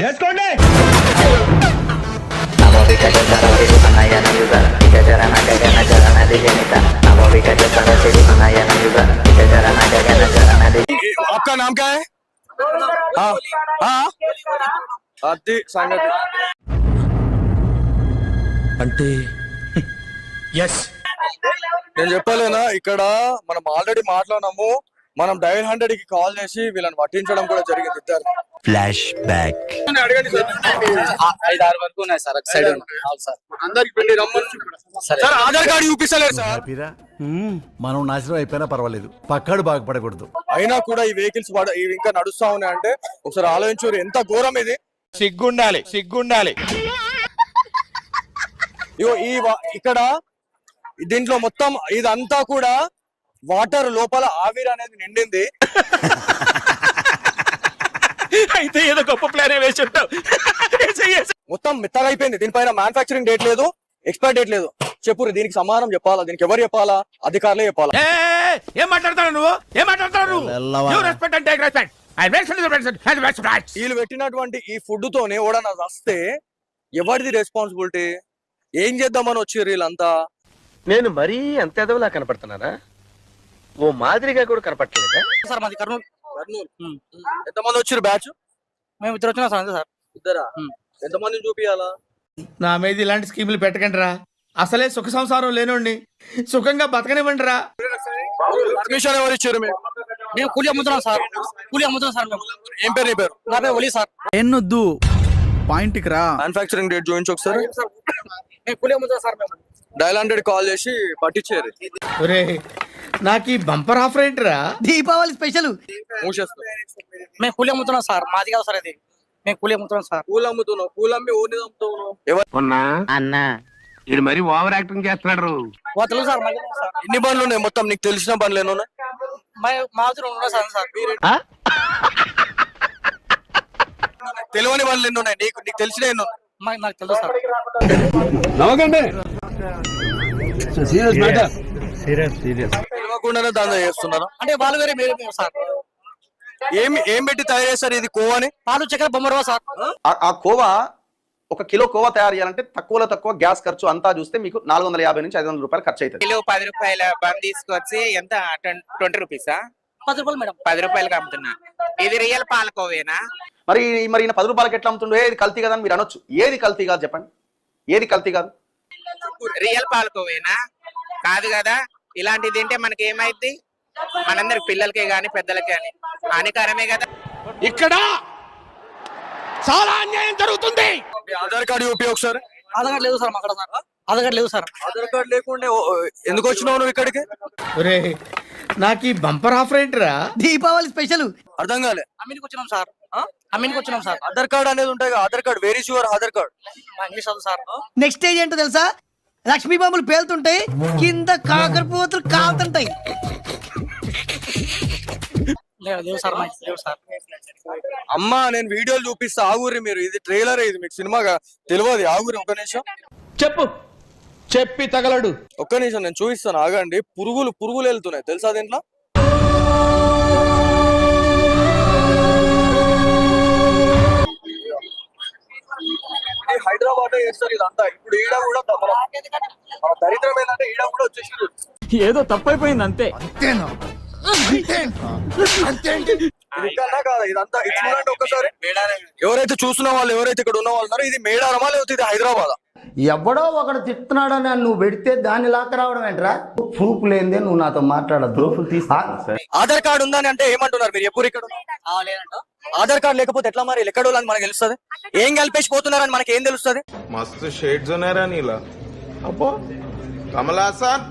వేసుకోండి. आपका नाम क्या है? हाँ हाँ అది సంగతి అంటే ఎస్ నేను చెప్పలేనా, ఇక్కడ మనం ఆల్రెడీ మాట్లాడినాము. మనం డైల్ 100 కి కాల్ చేసి వీళ్ళని పట్టించడం కూడా జరిగింది. ఇద్దరు ఫ్లాష్ బ్యాక్. అడగండి సార్. 5-6 వరకు ఉన్నాయి సార్. ఒక సైడ్ సార్ అందరికి పెళ్లి రమ్మని సార్. ఆధార్ కార్డు చూపిస్తలేదు సార్. మనం నాశనం అయిపోయినా పర్వాలేదు, పక్కాడు బాగుపడకూడదు. అయినా కూడా ఈ వెహికల్స్ ఇవి ఇంకా నడుస్తా ఉన్నాయి అంటే ఒకసారి ఆలోచించు, ఎంత ఘోరం ఇది. సిగ్గుండాలి, సిగ్గుండాలి. ఇగో ఇక్కడ దీంట్లో మొత్తం ఇదంతా కూడా వాటర్ లోపల ఆవిరి అనేది నిండింది. అయితే ఏదో గొప్ప ప్లాన్ వేసి ఉంటావు. మొత్తం మెత్తగా అయిపోయింది. దీనిపైన మ్యానుఫాక్చరింగ్ డేట్ లేదు, ఎక్స్పైర్ డేట్ లేదు. చెప్పురు, దీనికి సమాధానం చెప్పాలా? దీనికి ఎవరు చెప్పాలా? అధికారులే చెప్పాలా? ఏం మాట్లాడతావు నువ్వు? ఏం మాట్లాడతావు నువ్వు? వీళ్ళు పెట్టినటువంటి ఈ ఫుడ్ తోనే ఓడన వస్తే ఎవరిది రెస్పాన్సిబిలిటీ? ఏం చేద్దామని వచ్చారు వీళ్ళంతా? నేను మరీ అంత ఎదవలా కనపడుతున్నానా? ఓ మాదిరిగా కూడా కనపడలేదా? సార్ మాది కర్నూలు. ఎంతమంది వచ్చారు బ్యాచ్? మేము ఇద్దరు వచ్చినా సార్. అంతే సార్. ఇద్దరా? ఎంతమందిని చూపియాలా? నా మీద ఇలాంటి స్కీములు పెట్టకండి రా. అసలే సుఖ సంసారం లేనోండి, సుఖంగా బతకనివ్వండి రా. పర్మిషన్ ఎవరు ఇచ్చారు? మేము కూలి అమ్ముతున్నాం సార్. కూలి అమ్ముతున్నాం సార్ మేము. ఏం పేరు నీ పేరు? నా పేరు ఒలి సార్. ఎన్నొద్దు, పాయింట్కి రా. మ్యానుఫాక్చరింగ్ డేట్ చూపించు ఒకసారి. మేము కూలి అమ్ముతున్నాం సార్. మేము డైల్ 100 కాల్ చేసి పట్టించారు. నాకు ఈ బంపర్ ఆఫర్ ఏంటిరా? దీపావళి స్పెషల్. మేము కూలి అమ్ముతున్నాం సార్. మాది కాదు సార్ ఇది. మేము కూలి అమ్ముతున్నాం సార్. పూలు అమ్ముతున్నావు? పూలు అమ్మి ఓడి అమ్ముతున్నావు? అన్నా ఇది మరి ఓవర్ యాక్టింగ్ చేస్తున్నాడు. తెలుసు సార్. మాది తెలుసు సార్. ఎన్ని బండ్లు ఉన్నాయి మొత్తం? నీకు తెలిసిన బండ్లు ఎన్ని ఉన్నాయి? మాది 2 ఉన్నాయి సార్. తెలియని బండ్లు ఎన్ని ఉన్నాయి? నీకు తెలిసిన ఎన్ని ఉన్నాయి? నాకు తెలుసు సార్. తెలియకుండానే దందా చేస్తున్నారు అంటే వాళ్ళు వేరే మీరు సార్. ఏం పెట్టి తయారు చేస్తారు ఇది? కోవాని పాలు చక్కెర బొమ్మరవా సార్. ఆ కోవా 1 కిలో కోవా తయారు చేయాలంటే తక్కువలో తక్కువ గ్యాస్ ఖర్చు అంతా చూస్తే మీకు 450 నుంచి 500 రూపాయలు ఖర్చు అవుతుంది. కిలో 10 రూపాయల బన్ తీసుకొచ్చి ఎంత 20 రూపీసా? 10 రూపాయలు మేడం. 10 రూపాయలకి అమ్ముతున్నా. ఇది రియల్ పాలకోవేనా? మరి ఈయన 10 రూపాయలకి ఎట్లా అమ్ముతుండో? ఏది కల్తీ కదా అని మీరు అనొచ్చు. ఏది కల్తీ కాదు చెప్పండి? ఏది కల్తీ కాదు? రియల్ పాలకోవేనా? కాదు కదా. ఇలాంటిది తింటే మనకి ఏమైంది? మనందరి పిల్లలకే గాని పెద్దలకే గాని హానికరమే కదా. ఇక్కడ చాలా అన్యాయం జరుగుతుంది. ఆధార్ కార్డు చూపి ఒకసారి. ఆధార్ కార్డు లేదు సార్ మాకు. సార్ ఆధార్ కార్డు లేదు సార్. ఆధార్ కార్డు లేకుండా ఎందుకు వచ్చినావు నువ్వు ఇక్కడికి? నాకు ఈ బంపర్ ఆఫర్ ఏంటిరా? దీపావళి స్పెషల్. అర్థం కాలే. అమ్మినికి వచ్చినాం సార్. అమ్మినికి వచ్చినాం సార్. ఆధార్ కార్డు అనేది ఉంటాయి. Aadhaar card where is your Aadhaar card? మా ఇంగ్లీష్ చదువు సార్. నెక్స్ట్ స్టేజ్ ఏంటో తెలుసా? లక్ష్మీ బాంబులు పేలుతుంటాయి, కింద కాకరపోతులు కాలుతుంటాయి. లేవు సార్. లేవు సార్. అమ్మా నేను వీడియోలు చూపిస్తా ఆగురి. మీరు ఇది ట్రైలర్, ఇది మీకు సినిమాగా తెలియదు. ఆగురి ఒక్క నిమిషం. చెప్పు, చెప్పి తగలడు. ఒక్క నిమిషం నేను చూపిస్తాను, ఆగండి. పురుగులు వెళ్తున్నాయి తెలుసా దీంట్లో? హైదరాబాద్ చేస్తారు ఇదంతా. ఇప్పుడు ఈడ కూడా దరిద్రం ఏంటంటే ఈడ కూడా వచ్చేసారు. ఏదో తప్పైపోయింది అంతే. ఇదంతా చూడండి ఒక్కసారి. ఎవరైతే చూస్తున్న వాళ్ళు, ఎవరైతే ఇక్కడ ఉన్న వాళ్ళు ఉన్నారో, ఇది మేడారమా లేకపోతే ఇది హైదరాబాద్? ఎవడో ఒకడు తిడుతున్నాడని నువ్వు పెడితే దాన్ని లాక్క రావడం ఏంట్రా? ప్రూఫ్ లేదే నువ్వు నాతో మాట్లాడద్దు. ఆధార్ కార్డు ఉందని అంటే ఏమంటున్నారు మీరు? ఎప్పుడు ఇక్కడ ఆధార్ కార్డు లేకపోతే ఎట్లా మరి? ఎక్కడ అని మనకు తెలుస్తుంది? ఏం కలిపేసి పోతున్నారని మనకి ఏం తెలుస్తుంది? మస్తు షేడ్స్ ఉన్నారా నీలా? అబ్బో కమలాసన్.